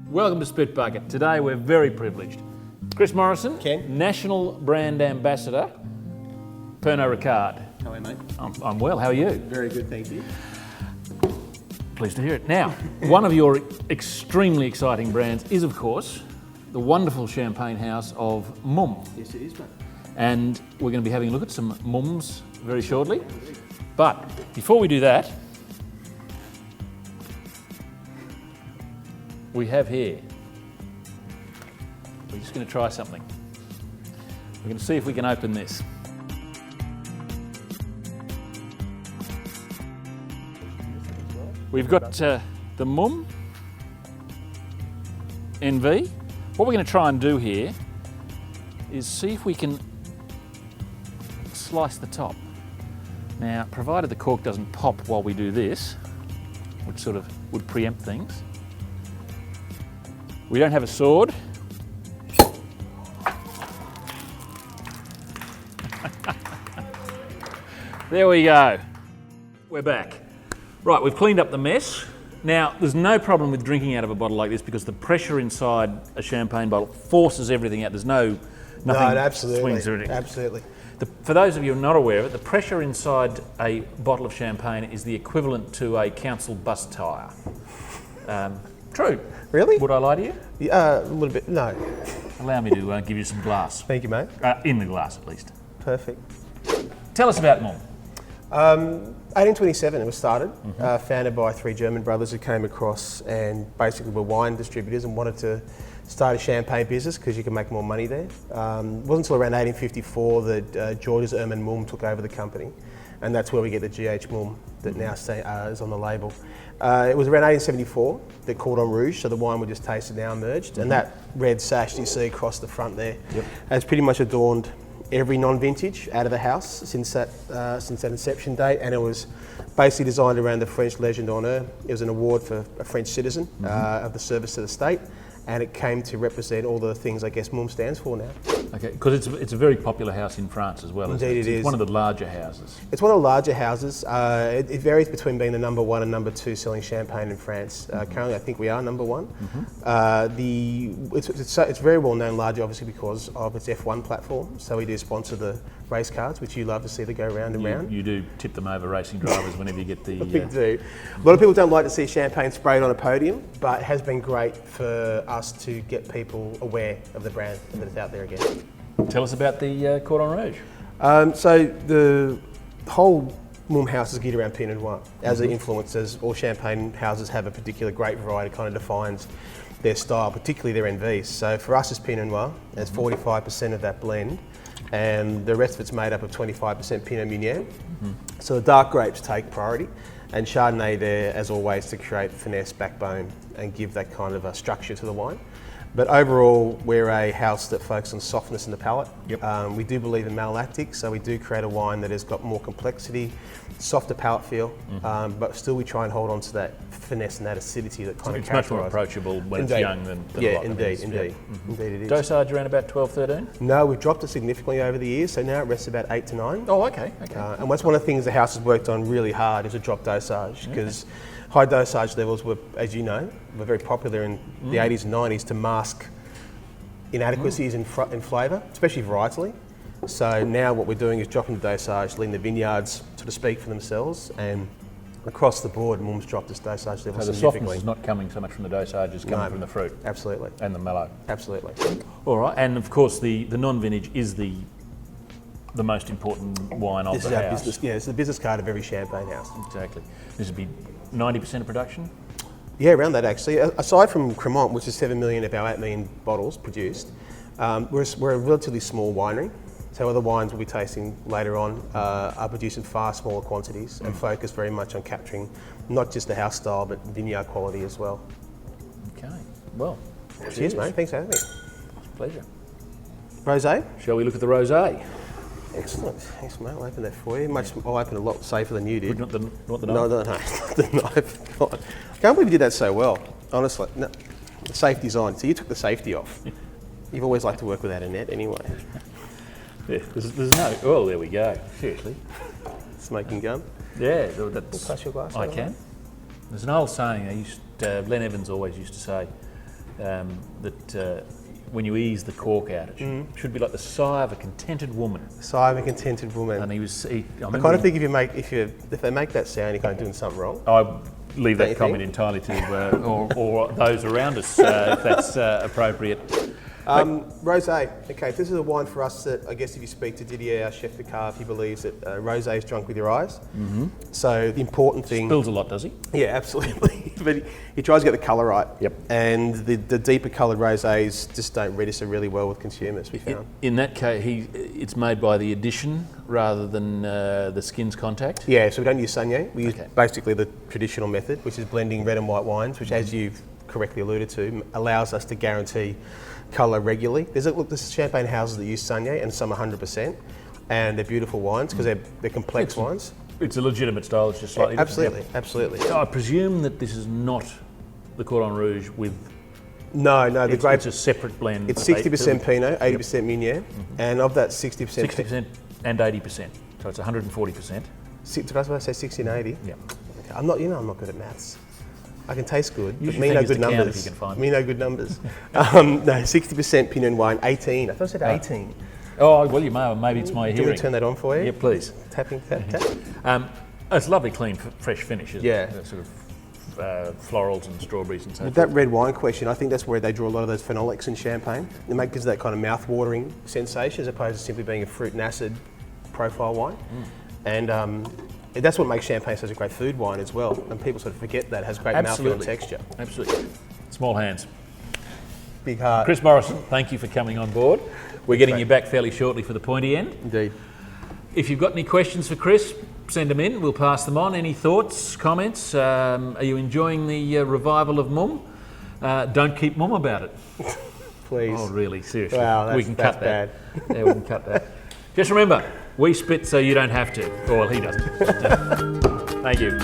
Welcome to Spitbucket. Today we're very privileged. Chris Morrison, Ken. National Brand Ambassador, Pernod Richard. How are you, mate? I'm well, how are you? Very good, thank you. Pleased to hear it. Now, one of your extremely exciting brands is, of course, the wonderful champagne house of MUMM. Yes, it is, mate. And we're going to be having a look at some MUMMs very shortly. But before we do that, we have here, we're just going to try something. We're going to see if we can open this. We've got the MUMM NV. What we're going to try and do here is see if we can slice the top. Now, provided the cork doesn't pop while we do this, which sort of would preempt things. We don't have a sword. There we go. We're back. Right, we've cleaned up the mess. Now, there's no problem with drinking out of a bottle like this because the pressure inside a champagne bottle forces everything out. There's nothing absolutely. swings or anything. Absolutely. For those of you who are not aware of it, the pressure inside a bottle of champagne is the equivalent to a council bus tyre. True. Really? Would I lie to you? Yeah, a little bit, no. Allow me to give you some glass. Thank you, mate. In the glass, at least. Perfect. Tell us about MUMM. 1827 it was started, founded by three German brothers who came across and basically were wine distributors and wanted to start a champagne business because you can make more money there. It wasn't until around 1854 that George's MUMM took over the company, and that's where we get the GH Mumm that now is on the label. It was around 1874 that Cordon Rouge, so the wine we just tasted now, emerged, and that red sash you see across the front there has pretty much adorned every non-vintage out of the house since that inception date, and it was basically designed around the French legend honneur. It was an award for a French citizen of the service to the state, and it came to represent all the things I guess MUMM stands for now. Okay, because it's a very popular house in France as well. Indeed, it is. It's one of the larger houses. It's one of the larger houses. It varies between being the number one and number two selling champagne in France. Currently, I think we are number one. It's very well known largely, obviously, because of its F1 platform. So we do sponsor the race cars, which you love to see that go round and round. You do tip them over racing drivers whenever you get the... We do. A lot of people don't like to see champagne sprayed on a podium, but it has been great for us to get people aware of the brand and that it's out there again. Tell us about the Cordon Rouge. So the whole MUMM house is geared around Pinot Noir. As it influences, all champagne houses have a particular grape variety, kind of defines their style, particularly their NVs. So for us, it's Pinot Noir. There's 45% of that blend, and the rest of it's made up of 25% Pinot Meunier. So the dark grapes take priority, and Chardonnay there, as always, to create finesse, backbone, and give that kind of a structure to the wine. But overall, we're a house that focuses on softness in the palate. We do believe in malolactic, so we do create a wine that has got more complexity, softer palate feel, but still we try and hold on to that finesse and that acidity that kind of It's much more approachable when it's young than yeah, a lot. indeed it is. Dosage around about 12, 13? No, we've dropped it significantly over the years, so now it rests about 8 to 9. Oh, okay. And that's one of the things the house has worked on really hard is a drop dosage, because high dosage levels were, as you know, were very popular in the 80s and 90s to mask inadequacies in flavour, especially varietally. So now what we're doing is dropping the dosage, letting the vineyards sort of speak for themselves, and across the board, MUMM's dropped its dosage level So the significantly. softness is not coming so much from the dosage, it's coming from the fruit. Absolutely. And the mellow. Absolutely. All right, and of course the non-vintage is the most important wine of This the is our house. business, it's the business card of every champagne house. Exactly. This would be 90% of production? Yeah, around that actually. Aside from Cremant, which is 7 million of our 8 million bottles produced, we're a relatively small winery. So other wines we'll be tasting later on are produced in far smaller quantities and focus very much on capturing not just the house style, but vineyard quality as well. Okay, well. Cheers, mate. Thanks for having me. Pleasure. Rosé? Shall we look at the rosé? Excellent. Thanks, mate. I'll open that for you. I'll open a lot safer than you did. Not the knife? No, not the knife. God. I can't believe you did that so well, honestly. No, the safety's on. So you took the safety off. You've always liked to work without a net anyway. Yeah, there's no... Oh, there we go. Seriously. Smoking gun? Yeah, that's... Pass your glass. I can. There's an old saying, Len Evans always used to say, that when you ease the cork out, it should be like the sigh of a contented woman. Sigh of a contented woman. And he was. I kind of think if they make that sound, you're kind of doing something wrong. I leave that comment entirely to or those around us if that's appropriate. Rosé. Okay, this is a wine for us that I guess if you speak to Didier, our chef de cave, he believes that rosé is drunk with your eyes. So the important thing. Spills a lot, does he? Yeah, absolutely. But he tries to get the colour right. Yep. And the deeper coloured rosés just don't register really well with consumers, we found. In that case, it's made by the addition rather than the skin's contact? Yeah, so we don't use Saunier. We use basically the traditional method, which is blending red and white wines, which as you've correctly alluded to, allows us to guarantee colour regularly. There's champagne houses that use Saunier and some 100%, and they're beautiful wines because they're complex wines. It's a legitimate style, it's just slightly different. Absolutely. So I presume that this is not the Cordon Rouge with... No, the grape... It's a separate blend. It's 60% Pinot, 80% Meunier, and of that 60%... 60% and 80%, so it's 140%. Did I say 60 and 80? Yeah. Okay. I'm not good at maths. I can taste good, You but should me think no it's good the count numbers. if you can find Me no good numbers. No, 60% Pinot Noir, 18. I thought I said 18. Oh, well, you may, maybe it's my Do you hearing. want to turn that on for you? Yeah, please. Tapping, tap. It's lovely, clean, fresh finish, isn't Yeah. it? Sort of florals and strawberries and so With forth. that red wine question, I think that's where they draw a lot of those phenolics in champagne. It gives that kind of mouth-watering sensation as opposed to simply being a fruit and acid profile wine. And that's what makes champagne such a great food wine as well. And people sort of forget that it has great mouthfeel and texture. Absolutely. Small hands. Big heart. Chris Morrison, thank you for coming on board. We're getting you back fairly shortly for the pointy end. Indeed. If you've got any questions for Chris, send them in. We'll pass them on. Any thoughts, comments? Are you enjoying the revival of MUMM? Don't keep mum about it. Please. Oh, really? Seriously? Wow, we can that's cut that. bad. Yeah, we can cut that. Just remember, we spit so you don't have to. Well, he doesn't. Thank you.